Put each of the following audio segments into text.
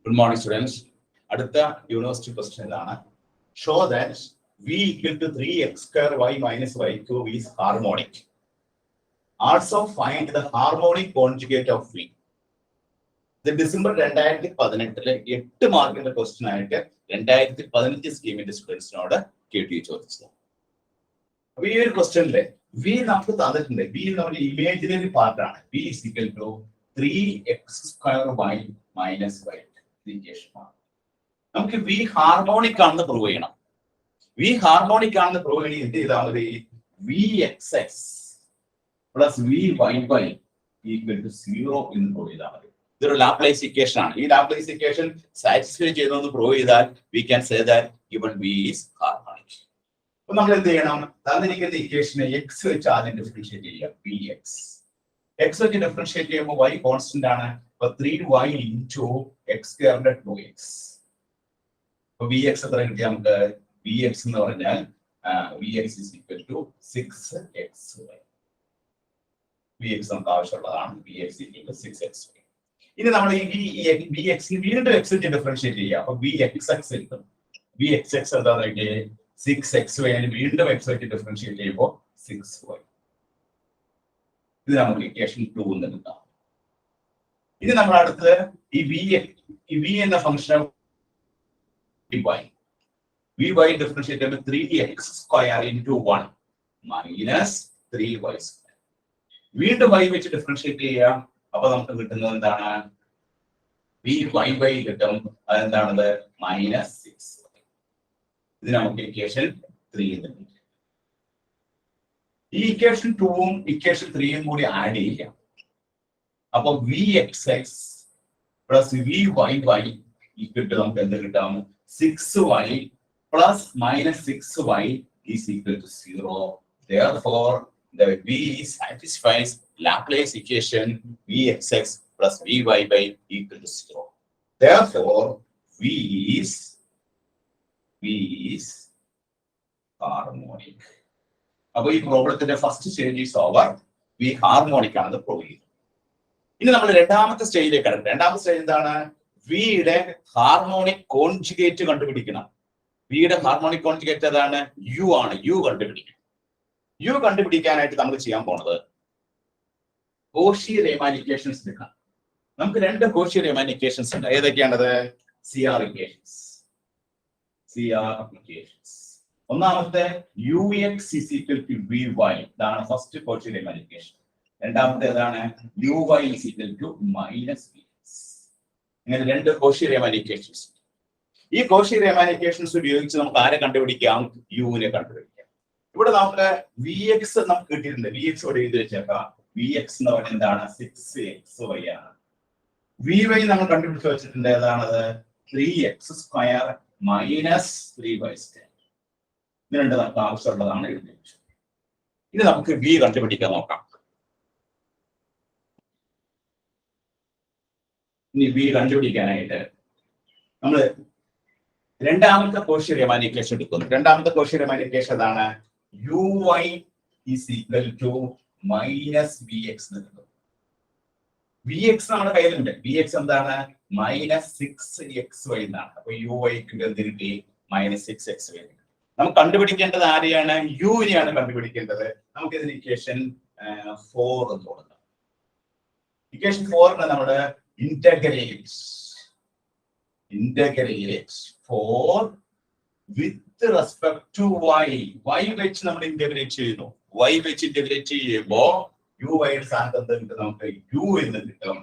Good morning, students. Adutha university question is show that v equal to 3x square y minus y cube is harmonic. Also find the harmonic conjugate of v. The December 2018 8 മാർക്കിന്റെ question ആയിട്ട് 2015 സ്കീമിന്റെ സ്റ്റുഡൻസിനോട് കേട്ടി ചോദിച്ചത്. അപ്പോൾ ഈ ഒരു ക്വസ്റ്റ്യനിലെ v നമുക്ക് തന്നിട്ടുണ്ട്. v നമ്മുടെ ഇമേജിനറി പാർട്ടാണ്. v is equal to 3x square y minus y. നമുക്ക് v ഹാർമോണിക് ആണെന്ന് പ്രൂവ് ചെയ്യണം. v ഹാർമോണിക് ആണെന്ന് പ്രൂവ് ചെയ്യണമെങ്കിൽ എന്ത് ചെയ്താൽ മതി? vxx plus vyy equal to 0 എന്ന് പ്രൂവ് ചെയ്താൽ മതി. ഇതൊരു ലാപ്ലേസ് ഇക്വേഷൻ ആണ്. ഈ ലാപ്ലേസ് ഇക്വേഷൻ സാറ്റിസ്ഫൈ ചെയ്തെന്ന് പ്രൂവ് ചെയ്താൽ we can say that given v is harmonic. അപ്പോൾ നമ്മൾ എന്ത് ചെയ്യണം? തന്നിരിക്കുന്ന ഇക്വേഷനെ x വെച്ച് ആദ്യം ഡിഫറൻഷിയേറ്റ് ചെയ്യുക. vx x വെച്ച് ഡിഫറൻഷിയേറ്റ് ചെയ്യുമ്പോൾ y കോൺസ്റ്റന്റ് ആണ്. അപ്പോൾ 3y into x squared 2x. അപ്പോൾ vx എത്ര കിട്ടിയ നമുക്ക്? vx എന്ന് പറഞ്ഞാൽ vx is equal to 6xy. vx നമുക്ക് ആവശ്യമുള്ളതാണ്. vx equal to 6xy. ഇനി നമ്മൾ ഈ vx വീണ്ടും x വെച്ച് ഡിഫറൻഷിയേറ്റ് ചെയ്യുക. അപ്പോൾ vxx കിട്ടും. vxx എന്താണെന്ന് 6xy ആണ്. വീണ്ടും x വെച്ച് ഡിഫറൻഷിയേറ്റ് ചെയ്യുമ്പോൾ 6y. ഇത് നമുക്ക് ഇക്വേഷൻ 2 എന്ന് കിട്ടാം. ഇനി നമ്മൾ അടുത്ത് ഈ v എന്ന ഫംഗ്ഷൻ vy ഡിഫറൻഷിയേറ്റ് ചെയ്യുമ്പോൾ 3x square into 1 minus 3y square. വീണ്ടും y വെച്ച് ഡിഫറൻഷിയേറ്റ് ചെയ്യാം. അപ്പൊ നമുക്ക് കിട്ടുന്നത് എന്താണ്? vy കിട്ടും. അതെന്താണത്? മൈനസ് 6. ഇത് നമുക്ക് ഇക്വേഷൻ 3 എന്ന് കിട്ടും. ഈ ഇക്വേഷൻ 2ഉം ഇക്വേഷൻ 3ഉം കൂടി ആഡ് ചെയ്യാം. അപ്പൊ vxx plus vyy equal to നമുക്ക് എന്ത് കിട്ടാം? 6y plus minus 6y is equal to 0. Therefore, the v satisfies Laplace equation vxx plus vyy equal to 0. Therefore, v is harmonic. അപ്പോൾ ഈ പ്രോബ്ലത്തിന്റെ first stage is over. We harmonic ആണെന്ന് prove ചെയ്തു. ഇനി നമ്മൾ രണ്ടാമത്തെ സ്റ്റേജിലേക്ക് കടക്കും. രണ്ടാമത്തെ സ്റ്റേജ് എന്താണ്? വിയുടെ ഹാർമോണിക് കോൺജുഗേറ്റ് കണ്ടുപിടിക്കണം. വിയുടെ ഹാർമോണിക് കോൺജുഗേറ്റ് ഏതാണ്? യു ആണ്. യു കണ്ടുപിടിക്കണം. യു കണ്ടുപിടിക്കാനായിട്ട് നമുക്ക് ചെയ്യാൻ പോണത് കോഷി റീമാൻ ഇക്വേഷൻസ് എടുക്കാം. നമുക്ക് രണ്ട് കോഷി റീമാൻ ഇക്വേഷൻസ് ഉണ്ട്. ഏതൊക്കെയാണത്? CR equations. ഒന്നാമത്തെ ux is equal to vy. ഇതാണ് ഫസ്റ്റ് കോഷി റീമാൻ ഇക്വേഷൻ. രണ്ടാമത്തെ ഏതാണ്? uy is equal to minus vx. ഇങ്ങനെ രണ്ട് കോഷി റീമാൻ ഇക്വേഷൻസ്. ഈ കോഷി റീമാൻ ഇക്വേഷൻസ് ഉപയോഗിച്ച് നമുക്ക് ആരെ കണ്ടുപിടിക്കാം? യുവിനെ കണ്ടുപിടിക്കാം. ഇവിടെ നമുക്ക് vx നമുക്ക് കിട്ടിയിട്ടുണ്ട്. vx ഇവിടെ എഴുതി വെച്ചേക്കാം. vx എന്ന് പറയുന്നത് എന്താണ്? 6xy ആണ്. vy നമ്മൾ കണ്ടുപിടിച്ച് വെച്ചിട്ടുണ്ട്. ഏതാണത്? 3x square minus 3y square. ഇത് രണ്ട് നമുക്ക് ആവശ്യമുള്ളതാണ് എഴുതി വെച്ചത്. ഇനി നമുക്ക് v കണ്ടുപിടിക്കാൻ നോക്കാം. ഇനി v കണ്ടുപിടിക്കാനായിട്ട് നമ്മൾ രണ്ടാമത്തെ കോഷി റീമാൻ ഇക്വേഷൻ എടുക്കുന്നു. രണ്ടാമത്തെ കോഷി റീമാൻ ഇക്വേഷൻ അതാണ് uy is equal to minus vx എന്ന് കിട്ടും. vx നമ്മുടെ കയ്യിലുണ്ട്. vx എന്താണ്? മൈനസ് 6xy എന്നാണ്. അപ്പൊ uy എന്ത് കിട്ടി? Minus 6xy. നമുക്ക് കണ്ടുപിടിക്കേണ്ടത് ആരെയാണ്? യുവിനെയാണ് കണ്ടുപിടിക്കേണ്ടത്. നമുക്ക് ഇതിന് ഇക്വേഷൻ 4 എന്ന് കൊടുക്കാം. ഇക്വേഷൻ 4ന് നമ്മുടെ integrate 4 with respect to y. y വെച്ച് നമ്മൾ ഇന്റഗ്രേറ്റ് ചെയ്യുന്നു. y വെച്ച് ഇന്റഗ്രേറ്റ് ചെയ്യുമ്പോൾ uy സ്ഥാനത്ത് എന്ത് കിട്ടും? നമുക്ക് u എന്ന് കിട്ടും.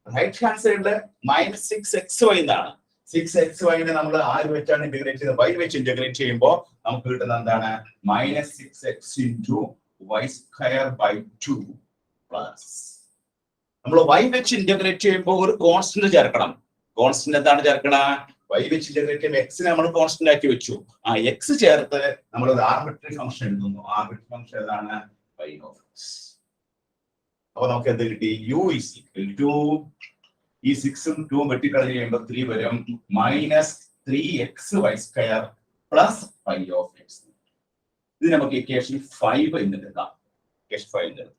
റൈറ്റ് ഹാൻഡ് സൈഡില് മൈനസ് 6xy എന്നാണ്. 6xy നമ്മൾ ആര് വെച്ചാണ് ഇന്റഗ്രേറ്റ് ചെയ്യുന്നത്? y വെച്ച് ഇന്റഗ്രേറ്റ് ചെയ്യുമ്പോൾ നമുക്ക് കിട്ടുന്നത് എന്താണ്? Minus 6x into y square by 2 plus നമ്മൾ y വെച്ച് ഇന്റഗ്രേറ്റ് ചെയ്യുമ്പോൾ ഒരു കോൺസ്റ്റന്റ് ചേർക്കണം. കോൺസ്റ്റന്റ് എന്താണ് ചേർക്കണം? y വെച്ച് ഇന്റഗ്രേറ്റ് ചെയ്യുമ്പോൾ x നെ നമ്മൾ കോൺസ്റ്റന്റ് ആക്കി വെച്ചു. ആ x ചേർത്ത് നമ്മൾ ഒരു ആർബിട്രറി ഫംഗ്ഷൻ എഴുതുന്നു. ആർബിട്രറി ഫംഗ്ഷൻ ഏതാണ്? y of x. അപ്പോൾ നമുക്ക് എന്ത് കിട്ടി? u is equal to ഈ 6ഉം 2ഉം വെട്ടിക്കളഞ്ഞ് കഴിയുമ്പോൾ 3 വരും. Minus 3xy square plus y of x. ഇത് നമുക്ക് ഇക്വേഷൻ 5 എന്ന് എടുക്കാം. ഇക്വേഷൻ 5 എന്ന്.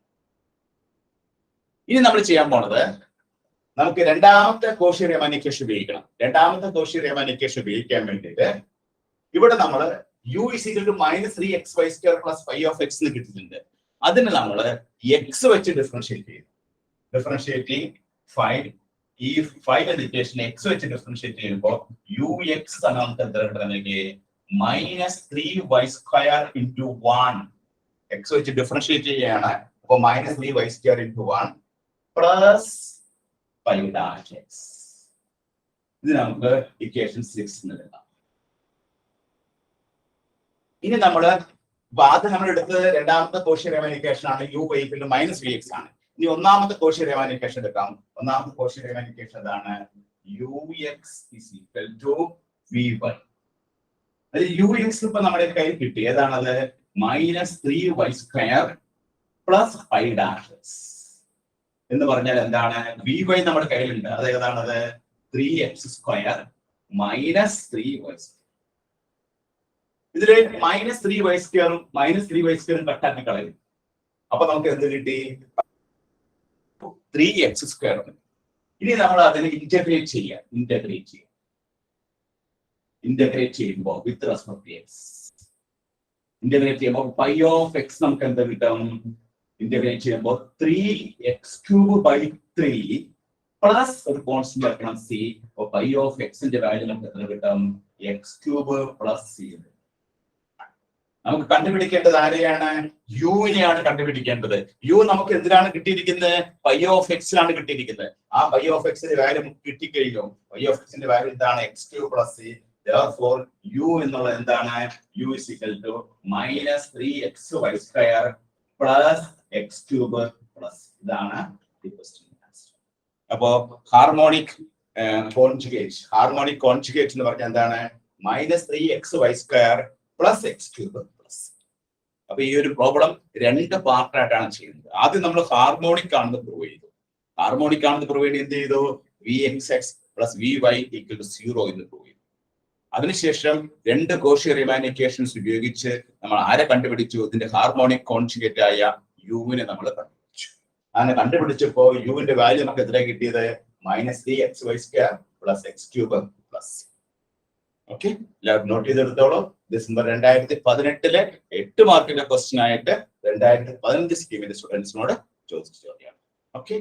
ഇനി നമ്മൾ ചെയ്യാൻ പോണത് നമുക്ക് രണ്ടാമത്തെ കോഷി റീമാൻ ഇക്വേഷൻ ഉപയോഗിക്കണം. രണ്ടാമത്തെ കോഷി റീമാൻ ഇക്വേഷൻ ഉപയോഗിക്കാൻ വേണ്ടിയിട്ട് ഇവിടെ നമ്മൾ u -3xy² + phi(x) എന്ന് കിട്ടിയിട്ടുണ്ട്. അതിന് നമ്മൾ x വെച്ച് ഡിഫറൻഷിയേറ്റ് ചെയ്യും. ഡിഫറൻഷിയേറ്റിംഗ് ഫൈൻഡ് ഈ ഫൈൻഡ് എന്ന ഇക്വേഷൻ x വെച്ച് ഡിഫറൻഷിയേറ്റ് ചെയ്യുമ്പോൾ ux നമുക്ക് എന്താ കിട്ടുന്നത്? -3y² × 1. x വെച്ച് ഡിഫറൻഷിയേറ്റ് ചെയ്യാണ്. അപ്പോൾ -3y² × 1 പ്ലസ് π'(x). ഇത് നമുക്ക് ഇക്വേഷൻ 6 എന്ന് എഴുതാം. ഇനി നമ്മള് ആദ്യം നമ്മൾ എടുത്തത് രണ്ടാമത്തെ കോഷി റീമാൻ ഇക്വേഷൻ ആണ്, u = -vx ആണ്. ഇനി ഒന്നാമത്തെ കോഷി റീമാൻ ഇക്വേഷൻ എടുക്കാം. ഒന്നാമത്തെ കോഷി റീമാൻ ഇക്വേഷൻ എന്താണ്? ux = vy. അത് ux ഇപ്പൊ നമ്മുടെ കയ്യിൽ കിട്ടി. ഏതാണത്? -3y² പ്ലസ് π'(x) എന്ന് പറഞ്ഞാൽ എന്താണ്? vy നമ്മുടെ കയ്യിലുണ്ട്. അത് ഏതാണത്? 3x² -3y². ഇതില് -3y² -3y² കട്ടാക്കി കളയും. അപ്പൊ നമുക്ക് എന്ത് കിട്ടി? 3x². ഇനി നമ്മൾ അതിനെ ഇന്റഗ്രേറ്റ് ചെയ്യാം. ഇന്റഗ്രേറ്റ് ചെയ്യുമ്പോൾ with respect to x integrate ചെയ്യുമ്പോൾ π(x) നമുക്ക് എന്ത് കിട്ടും? ഇന്റഗ്രേറ്റ് ചെയ്യുമ്പോൾ 3x³ പ്ലസ് ഒരു കോൺസ്റ്റന്റ് വെക്കണം c. അപ്പോൾ π(x) ന്റെ വാല്യൂ നമുക്ക് എത്ര കിട്ടും? x³ + c. നമുക്ക് കണ്ടുപിടിക്കേണ്ടത് ആരെയാണ്? u നെയാണ് കണ്ടുപിടിക്കേണ്ടത്. u നമുക്ക് എന്തിനാണ് കിട്ടിയിരിക്കുന്നത്? π(x) ലാണ് കിട്ടിയിരിക്കുന്നത്. ആ π(x) ന്റെ വാല്യൂ നമുക്ക് കിട്ടിക്കഴിഞ്ഞു. π(x) ന്റെ വാല്യൂ എന്താണ്? x³ + c. therefore u എന്നുള്ളത് എന്താണ്? u = -3xy² plus x³ plus. ഇതാണ് ക്വസ്റ്റ്യൻ ആൻസർ. അപ്പോ ഹാർമോണിക് കോൺജുഗേറ്റ് എന്ന് പറഞ്ഞാൽ എന്താണ്? -3xy² plus x³ plus. അപ്പൊ ഈ ഒരു പ്രോബ്ലം രണ്ട് പാർട്ടായിട്ടാണ് ചെയ്യുന്നത്. ആദ്യം നമ്മൾ ഹാർമോണിക് ആണെന്ന് പ്രൂവ് ചെയ്തു. ഹാർമോണിക് ആണെന്ന് പ്രൂവ് ചെയ്ത് എന്ത് ചെയ്തു? vxx + vy = 0 എന്ന് പ്രൂവ് ചെയ്തു. അതിനുശേഷം രണ്ട് കോഷി റീമാൻ ഇക്വേഷൻസ് ഉപയോഗിച്ച് നമ്മൾ ആരെ കണ്ടുപിടിച്ചു? ഇതിന്റെ ഹാർമോണിക് കോൺജുഗേറ്റ് ആയ യുവിനെ നമ്മൾ കണ്ടുപിടിച്ചു. അങ്ങനെ കണ്ടുപിടിച്ചപ്പോൾ യുവിന്റെ വാല്യൂ നമുക്ക് എത്ര കിട്ടിയത്? -3xy² plus x³ plus. Okay, എല്ലാവരും നോട്ട് ചെയ്തെടുത്തോളൂ. ഡിസംബർ 2018 8 മാർക്കിന്റെ ക്വസ്റ്റ്യൻ ആയിട്ട് 2015 സ്കീമിന്റെ സ്റ്റുഡൻസിനോട് ചോദിച്ച ചോദ്യമാണ്. ഓക്കെ.